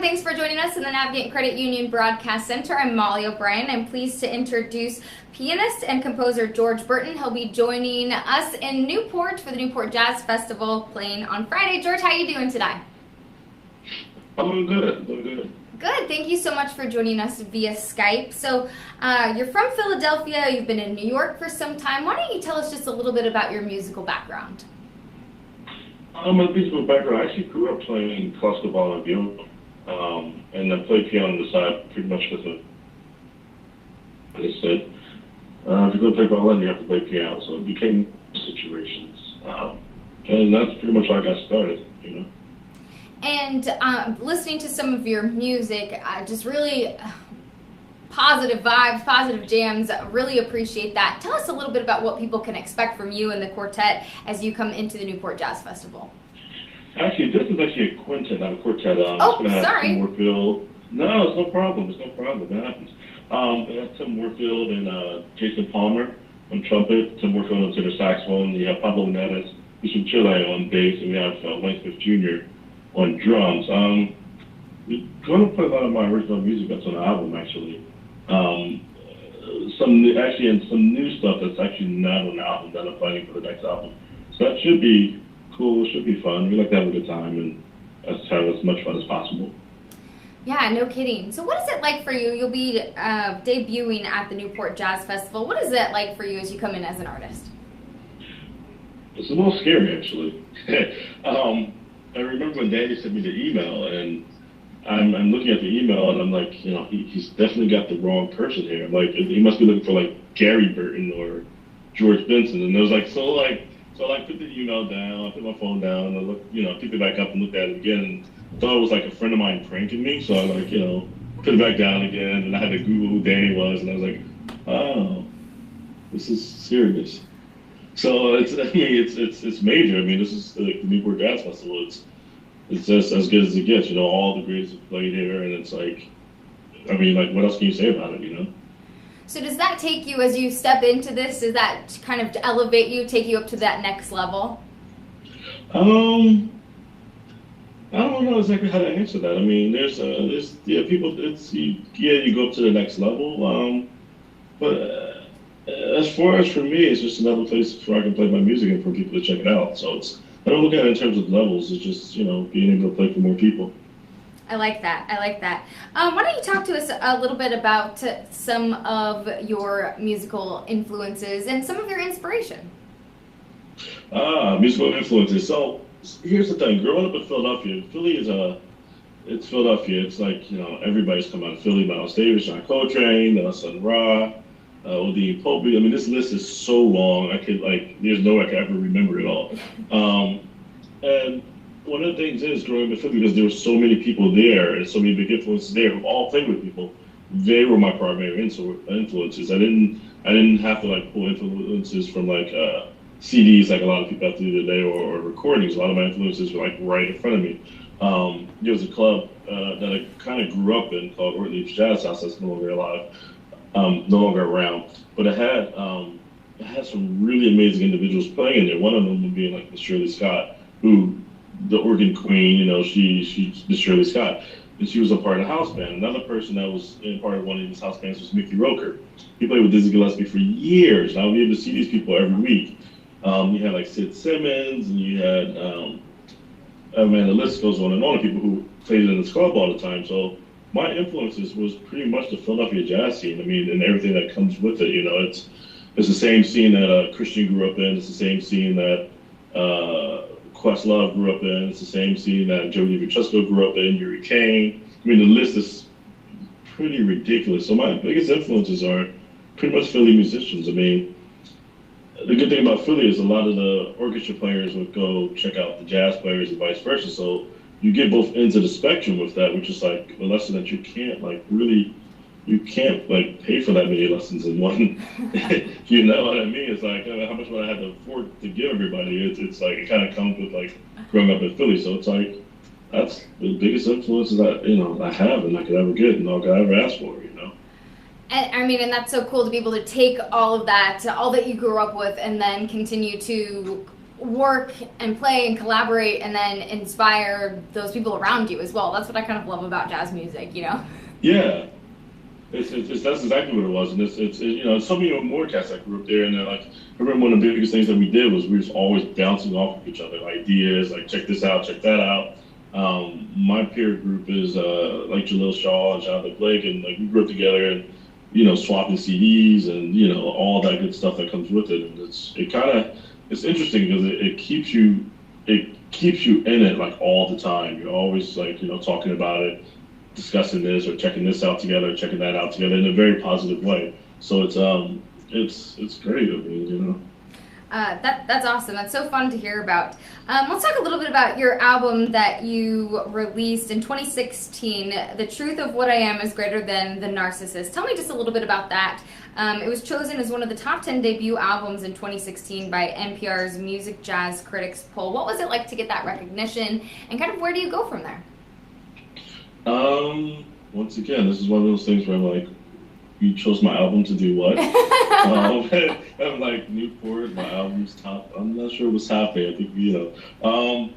thanks for joining us in the Navigate Credit Union Broadcast Center. I'm Molly O'Brien. I'm pleased to introduce pianist and composer George Burton. He'll be joining us in Newport for the Newport Jazz Festival playing on Friday. George, how are you doing today? I'm doing good. Doing good. Good. Thank you so much for joining us via Skype. So you're from Philadelphia. You've been in New York for some time. Why don't you tell us just a little bit about your musical background? My musical background, I actually grew up playing classical violin and viola, and I played piano on the side pretty much because of, like I said, if you're going to play violin, you have to play piano, so it became situations. And that's pretty much how I got started, you know. And listening to some of your music, just really positive vibes, positive jams, really appreciate that. Tell us a little bit about what people can expect from you and the quartet as you come into the Newport Jazz Festival. Actually, this is actually a quintet, not a quartet. Sorry. Tim Warfield. No, it's no problem. It's no problem. It happens. They have Tim Warfield and Jason Palmer on trumpet, Tim Warfield on tenor saxophone. You have Pablo Neves, who's from Chile, on bass, and we have Wayne Smith Jr. on drums. We're going to play a lot of my original music that's on the album, actually. Some new stuff that's actually not on the album that I'm planning for the next album. So that should be cool. It should be fun. We like to have a good time and let's have as much fun as possible. Yeah, no kidding. So what is it like for you? You'll be debuting at the Newport Jazz Festival. What is it like for you as you come in as an artist? It's a little scary, actually. I remember when Danny sent me the email, and I'm looking at the email, and I'm like, you know, he's definitely got the wrong person here. I'm like, he must be looking for like Gary Burton or George Benson. And I was like, so I put the email down, I put my phone down, and I looked, you know, picked it back up and looked at it again, and thought it was like a friend of mine pranking me. So I like, you know, put it back down again, and I had to Google who Danny was, and I was like, oh, this is serious. So it's major. I mean, this is the Newport Jazz Festival. It's just as good as it gets. You know, all the greats have played here, and it's like, I mean, like, what else can you say about it? You know. So does that take you, as you step into this, does that kind of elevate you, take you up to that next level? I don't know exactly how to answer that. I mean, there's people. You go up to the next level. But as far as for me, it's just another place where I can play my music and for people to check it out. So I don't look at it in terms of levels. It's just, you know, being able to play for more people. I like that. Why don't you talk to us a little bit about some of your musical influences and some of your inspiration? Musical influences. So here's the thing. Growing up in Philadelphia, it's Philadelphia. It's like, you know, everybody's come out of Philly. Miles Davis, John Coltrane, Sun Ra, Odie Pope. I mean, this list is so long. There's no way I can ever remember it all. And one of the things is growing up in Philly, because there were so many people there and so many big influences there who all played with people. They were my primary influences. I didn't have to like pull influences from like CDs like a lot of people have to do today or recordings. A lot of my influences were like right in front of me. There was a club that I kind of grew up in called Ortlieb's Jazz House that's no longer alive. No longer around, but it had some really amazing individuals playing in there. One of them being like Miss Shirley Scott, who the organ queen, you know, she's Miss Shirley Scott, and she was a part of the house band. Another person that was in part of one of these house bands was Mickey Roker. He played with Dizzy Gillespie for years. Now we able to see these people every week. You had like Sid Simmons, and you had the list goes on of people who played in this club all the time. So my influences was pretty much the Philadelphia jazz scene. I mean, and everything that comes with it. You know, it's the same scene that Christian grew up in. It's the same scene that Questlove grew up in. It's the same scene that Joe DiVincenzo grew up in. Yuri Kane. I mean, the list is pretty ridiculous. So my biggest influences are pretty much Philly musicians. I mean, the good thing about Philly is a lot of the orchestra players would go check out the jazz players and vice versa. So you get both ends of the spectrum with that, which is like a lesson that you can't pay for that many lessons in one. You know what I mean? It's like, how much would I have to afford to give everybody? It's like, it kind of comes with like growing up in Philly. So it's like, that's the biggest influences that, you know, I have and I could ever get and all I could ever ask for, you know? And that's so cool to be able to take all of that, all that you grew up with, and then continue to work and play and collaborate and then inspire those people around you as well. That's what I kind of love about jazz music, you know? Yeah. That's exactly what it was, and it's you know, some of you more cats that grew up there, and they're like, I remember one of the biggest things that we did was we was always bouncing off of each other, ideas, like check this out, check that out. My peer group is like Jalil Shaw and Jonathan Blake, and like we grew up together, and you know, swapping CDs and you know all that good stuff that comes with it, and it's interesting because it keeps you in it like all the time. You're always like you know talking about it, discussing this or checking this out together, checking that out together in a very positive way. So it's great. I mean, you know. That's awesome. That's so fun to hear about. Let's talk a little bit about your album that you released in 2016, The Truth of What I Am is Greater Than the Narcissist. Tell me just a little bit about that. It was chosen as one of the top 10 debut albums in 2016 by NPR's Music Jazz Critics poll. What was it like to get that recognition, and kind of where do you go from there? Once again, this is one of those things where I'm like, you chose my album to do what? I'm like, Newport, my album's top. I'm not sure what's happening. I think, you know,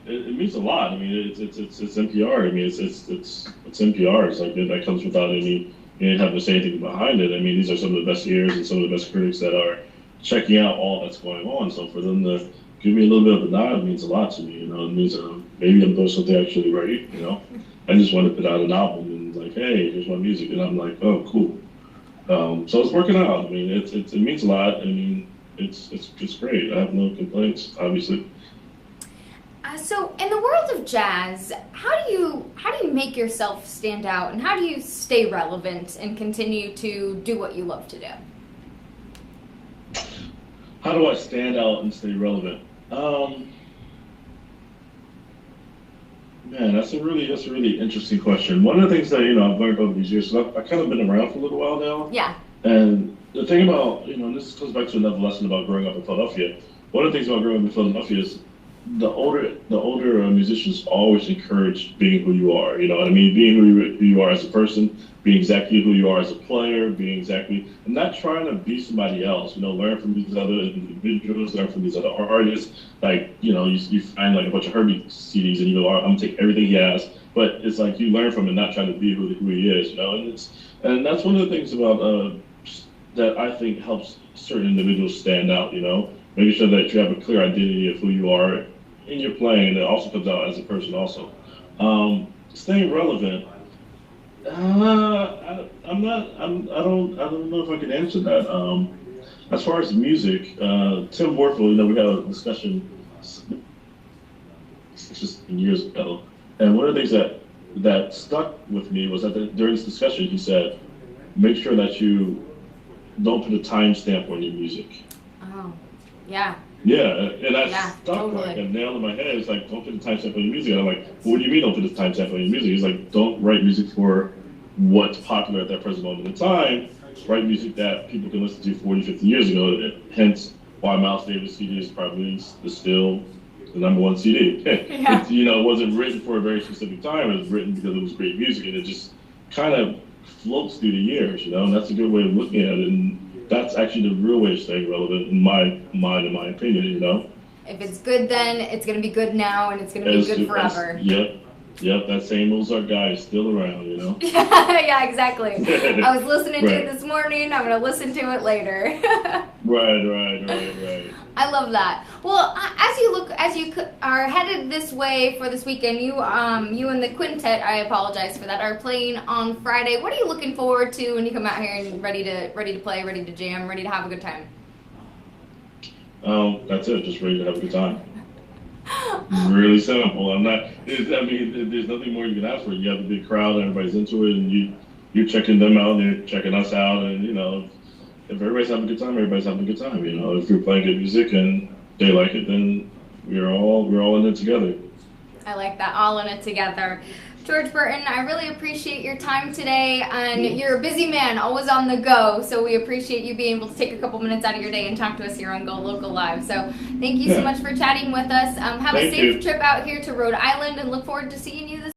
it means a lot. I mean, it's NPR. I mean, it's NPR. It's like, that comes without any, you didn't have to say anything behind it. I mean, these are some of the best ears and some of the best critics that are checking out all that's going on. So for them to give me a little bit of a nod means a lot to me. You know, it means maybe I'm doing something actually right. You know, I just want to put out an album and like, hey, here's my music, and I'm like, oh, cool. So it's working out. I mean, it means a lot. I mean, it's great. I have no complaints, obviously. So in the world of jazz, how do you make yourself stand out, and how do you stay relevant and continue to do what you love to do? How do I stand out and stay relevant? Man, that's a really interesting question. One of the things that you know I've learned over these years, so I've kind of been around for a little while now. Yeah. And the thing about you know, and this goes back to another lesson about growing up in Philadelphia. One of the things about growing up in Philadelphia is the older musicians always encourage being who you are. You know what I mean? Being who you are as a person, being exactly who you are as a player, being exactly, and not trying to be somebody else. You know, learn from these other individuals, learn from these other artists. Like, you know, you find like a bunch of Herbie CDs and you go, I'm gonna take everything he has, but it's like you learn from it, not trying to be who he is. You know, and that's one of the things about that I think helps certain individuals stand out. You know, making sure that you have a clear identity of who you are in your playing, and it also comes out as a person also. Staying relevant. I don't know if I can answer that. As far as music, Tim Warfel, you know, we had a discussion just years ago, and one of the things that stuck with me was that during this discussion, he said, make sure that you don't put a timestamp on your music. Oh, yeah. Yeah, and that stuck totally. like a nail in my head. It's like, don't put a timestamp on your music. And I'm like, well, what do you mean don't put a timestamp on your music? He's like, don't write music for what's popular at that present moment in time. Write music that people can listen to 40, 50 years ago. Hence why Miles Davis' CD is probably still the #1 CD. Yeah. You know, it wasn't written for a very specific time. It was written because it was great music, and it just kind of floats through the years, you know, and that's a good way of looking at it. And that's actually the real way of staying relevant in my mind, in my opinion, you know. If it's good then, it's going to be good now, and it's going to be good forever. Yep, that same Mozart guy is still around, you know. Yeah, exactly. I was listening to it this morning. I'm going to listen to it later. Right. I love that. Well, as you are headed this way for this weekend, you and the quintet, I apologize for that, are playing on Friday. What are you looking forward to when you come out here and ready to play, ready to jam, ready to have a good time? That's it. Just ready to have a good time. Really simple. There's nothing more you can ask for. You have a big crowd, everybody's into it, and you're checking them out, and they're checking us out, and you know, if everybody's having a good time, everybody's having a good time. You know, if you're playing good music and they like it, then we're all in it together. I like that, all in it together. George Burton, I really appreciate your time today, and you're a busy man, always on the go, so we appreciate you being able to take a couple minutes out of your day and talk to us here on Go Local Live. So thank you so much for chatting with us. Have a safe trip out here to Rhode Island, and look forward to seeing you this